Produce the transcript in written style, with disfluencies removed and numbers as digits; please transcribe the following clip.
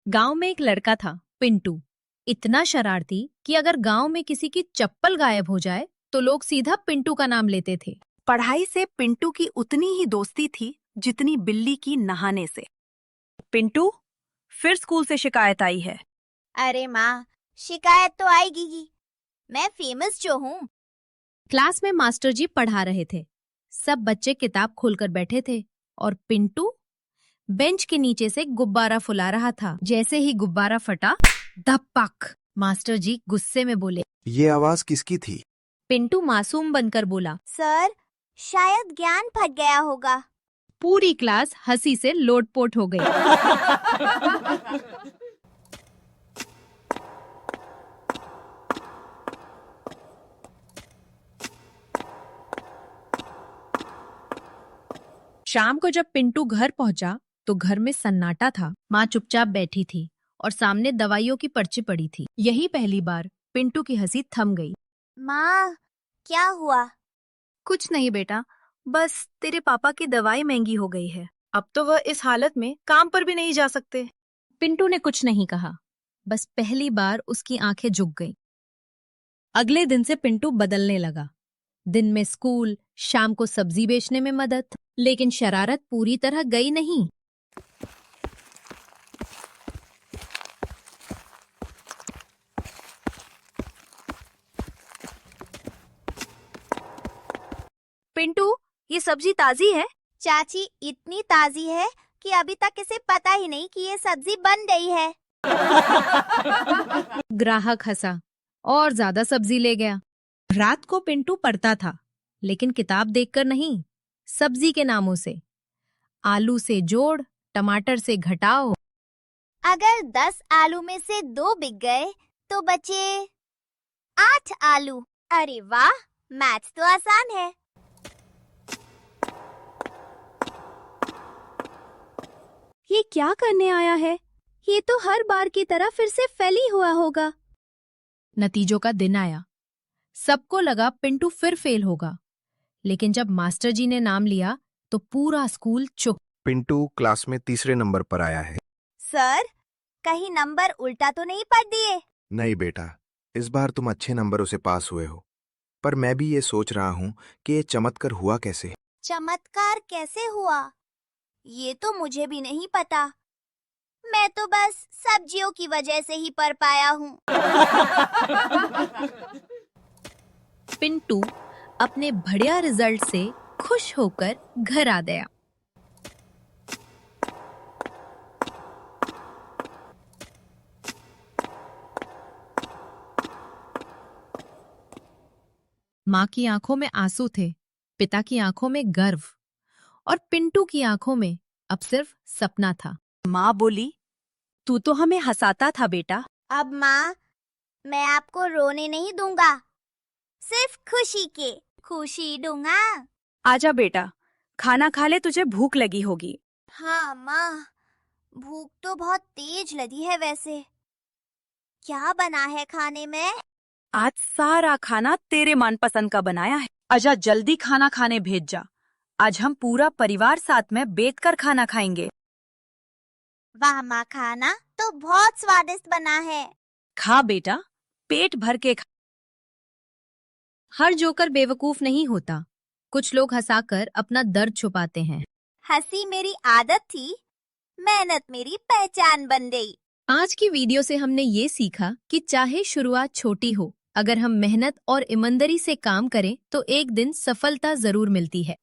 गांव में एक लड़का था, पिंटू। इतना शरारती कि अगर गांव में किसी की चप्पल गायब हो जाए तो लोग सीधा पिंटू का नाम लेते थे। पढ़ाई से पिंटू की उतनी ही दोस्ती थी जितनी बिल्ली की नहाने से। पिंटू, फिर स्कूल से शिकायत आई है। अरे माँ, शिकायत तो आएगी ही। मैं फेमस जो हूँ। क्लास में मास्टर जी पढ़ा रहे थे। सब बच्चे किताब खोलकर बैठे थे और पिंटू बेंच के नीचे से गुब्बारा फुला रहा था। जैसे ही गुब्बारा फटा, धपक। मास्टर जी गुस्से में बोले। ये आवाज किसकी थी? पिंटू मासूम बनकर बोला, सर, शायद ज्ञान फट गया होगा। पूरी क्लास हंसी से लोटपोट हो गई। शाम को जब पिंटू घर पहुंचा तो घर में सन्नाटा था। माँ चुपचाप बैठी थी और सामने दवाइयों की पर्ची पड़ी थी। यही पहली बार पिंटू की हंसी थम गई। माँ, क्या हुआ? कुछ नहीं बेटा, बस तेरे पापा की दवाई महंगी हो गई है। अब तो वह इस हालत में काम पर भी नहीं जा सकते। पिंटू ने कुछ नहीं कहा, बस पहली बार उसकी आंखें झुक गईं। अगले दिन से पिंटू बदलने लगा। दिन में स्कूल, शाम को सब्जी बेचने में मदद, लेकिन शरारत पूरी तरह गई नहीं। पिंटू, ये सब्जी ताजी है? चाची, इतनी ताजी है कि अभी तक इसे पता ही नहीं कि ये सब्जी बन गई है। ग्राहक हंसा और ज्यादा सब्जी ले गया। रात को पिंटू पढ़ता था, लेकिन किताब देखकर नहीं, सब्जी के नामों से। आलू से जोड़, टमाटर से घटाओ। अगर 10 आलू में से 2 बिक गए तो बचे 8 आलू। अरे वाह, मैथ्स तो आसान है। ये क्या करने आया है? ये तो हर बार की तरह फिर से फैली हुआ होगा। नतीजों का दिन आया। सबको लगा पिंटू फिर फेल होगा, लेकिन जब मास्टर जी ने नाम लिया तो पूरा स्कूल चुप। पिंटू क्लास में तीसरे नंबर पर आया है। सर, कहीं नंबर उल्टा तो नहीं पढ़ दिए? नहीं बेटा, इस बार तुम अच्छे नंबरों से पास हुए हो, पर मैं भी ये सोच रहा हूँ कि ये चमत्कार हुआ कैसे। चमत्कार कैसे हुआ? ये तो मुझे भी नहीं पता। मैं तो बस सब्जियों की वजह से ही पढ़ पाया हूँ। पिंटू अपने बढ़िया रिजल्ट से खुश होकर घर आ गया। माँ की आंखों में आंसू थे, पिता की आंखों में गर्व, और पिंटू की आंखों में अब सिर्फ सपना था। माँ बोली, तू तो हमें हंसाता था बेटा। अब माँ, मैं आपको रोने नहीं दूंगा, सिर्फ खुशी दूंगा। आजा बेटा, खाना खा ले, तुझे भूख लगी होगी। हाँ माँ, भूख तो बहुत तेज लगी है। वैसे क्या बना है खाने में? आज सारा खाना तेरे मनपसंद का बनाया है। आजा जल्दी खाना खाने भेज जा। आज हम पूरा परिवार साथ में बैठकर खाना खाएंगे। वाह माँ, खाना तो बहुत स्वादिष्ट बना है। खा बेटा, पेट भर के खा। हर जोकर बेवकूफ नहीं होता। कुछ लोग हंसाकर अपना दर्द छुपाते हैं। हंसी मेरी आदत थी, मेहनत मेरी पहचान बन गई। आज की वीडियो से हमने ये सीखा कि चाहे शुरुआत छोटी हो, अगर हम मेहनत और ईमानदारी से काम करें तो एक दिन सफलता जरूर मिलती है।